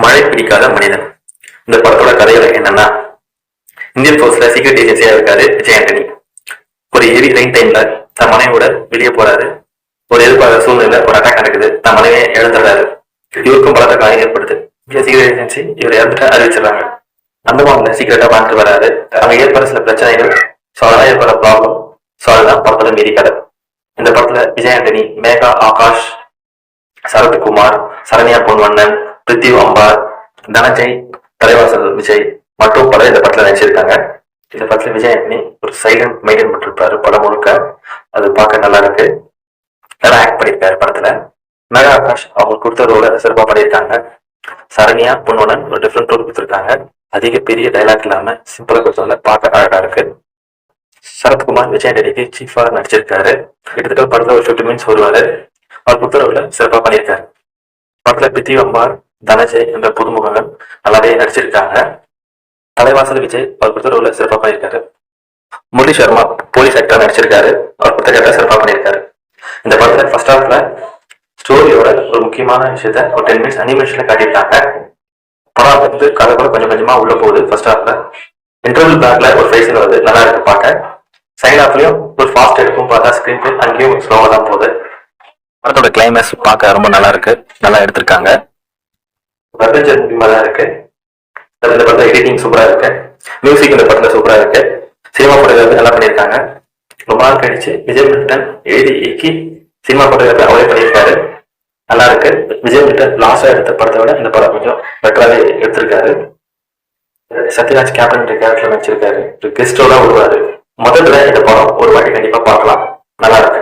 மழை பிடிக்காத மனிதன். இந்த படத்தோட கதைகள் என்னன்னா, இந்தியன் போர்ஸ்ல சீக்ரெட் ஏஜென்சியா இருக்காரு விஜய் ஆண்டனி. ஒரு ஹெவி ரெயின் டைம்ல தன் மனைவியோட வெளியே போறாரு. ஒரு எதிர்பாராத சூழ்நிலை ஒரு அட்டாக் நடக்குது. தன் மனைவியை இழந்துடுறாரு. இவருக்கும் பலத்த காயம் ஏற்படுது. சீக்ரெட் ஏஜென்சி இவர் இறந்துட்டு அறிவிச்சிடறாங்க. அந்தமான்ல சீக்கிரட்டா பார்த்துட்டு வராரு. அங்க ஏற்பட சில பிரச்சனைகள், ஸோ அதெல்லாம் ஏற்பட ப்ராப்ளம். ஸோ அதுதான் படத்தோட மீதி கதை. இந்த படத்துல விஜய் ஆண்டனி, மேகா ஆகாஷ், சரத்குமார், சரண்யா பொன்வண்ணன், பிரித்திவ் அம்பார், தனஞ்சய், தலைவாசல் விஜய் மற்றும் பலர் இந்த படத்துல நடிச்சிருக்காங்க. இந்த படத்துல விஜய் ஆண்டனி ஒரு சைலண்ட் மெயின்டைன் பண்ணிருப்பாரு படம் முழுக்க. அது பார்க்க நல்லா இருக்கு. நல்லா ஆக்ட் பண்ணியிருக்காரு படத்துல. மேகா ஆகாஷ் அவங்க கொடுத்த ரோல சிறப்பாக பண்ணியிருக்காங்க. சரண்யா பொன்வண்ணன் ஒரு டிஃப்ரெண்ட் ரோல் கொடுத்துருக்காங்க. அதிக பெரிய டைலாக் இல்லாம சிம்பிளா கொடுத்ததுல பார்க்க அழகா இருக்கு. சரத்குமார் விஜய் ஆண்டனிக்கு சீஃபா நடிச்சிருக்காரு. கிட்டத்தட்ட படத்துல ஒரு 50 மினிட்ஸ் வருவாரு. அவர் கொடுத்த ரோல சிறப்பாக பண்ணியிருக்காரு. படத்துல பிரித்திவ் அம்பார், தனஜய் என்ற புதுமுகங்கள் நல்லாவே நடிச்சிருக்காங்க. தலைவாசல் விஜய் அவர் கொடுத்த ரோல சிறப்பாக பண்ணியிருக்காரு. முரளி சர்மா போலீஸ் ஆக்டர் நடிச்சிருக்காரு. அவர் கொடுத்த கேரக்டர் சிறப்பாக பண்ணியிருக்காரு. இந்த படத்துல ஃபர்ஸ்ட் ஹாஃப்ல ஸ்டோரியோட ஒரு முக்கியமான விஷயத்த ஒரு 10 மினிட்ஸ் அனிமேஷன்ல காட்டியிருக்காங்க. படம் வந்து கதை கூட கொஞ்சம் கொஞ்சமா உள்ள போகுது. ஃபர்ஸ்ட் ஹாஃப்ல இன்டர்வல் பேக்ல ஒரு ஃபேஸில் வருது, நல்லா இருக்கு பார்க்க. செகண்ட் ஹாஃப்லயும் ஒரு ஃபாஸ்ட் எடுக்கும் பார்த்தா ஸ்கிரீன் பிளே அங்கேயும் ஸ்லோவா தான் போகுது. படத்தோட கிளைமேக்ஸ் பார்க்க ரொம்ப நல்லா இருக்கு, நல்லா எடுத்திருக்காங்க. அட்வென்ச்சர் மூவிமா தான் இருக்கு. இந்த படத்துல எடிட்டிங் சூப்பரா இருக்கு. மியூசிக் இந்த படத்துல சூப்பரா இருக்கு. சினிமா போட்டோகிராஃபி நல்லா பண்ணியிருக்காங்க. ரொம்ப நாள் கழிச்சு விஜய் மில்டன் எழுதி இயக்கி சினிமா போட்டோகிராஃபி அவரே பண்ணியிருக்காரு. நல்லா இருக்கு. விஜய் மில்டன் லாஸ்டா எடுத்த படத்தை விட இந்த படம் கொஞ்சம் பெட்டராகவே எடுத்திருக்காரு. சத்யராஜ் கேப்டன் கேரக்டர் நடிச்சிருக்காரு. கெஸ்டோட வருவாரு. முதல்ல இந்த படம் ஒரு வாட்டி கண்டிப்பா பார்க்கலாம். நல்லா இருக்கு.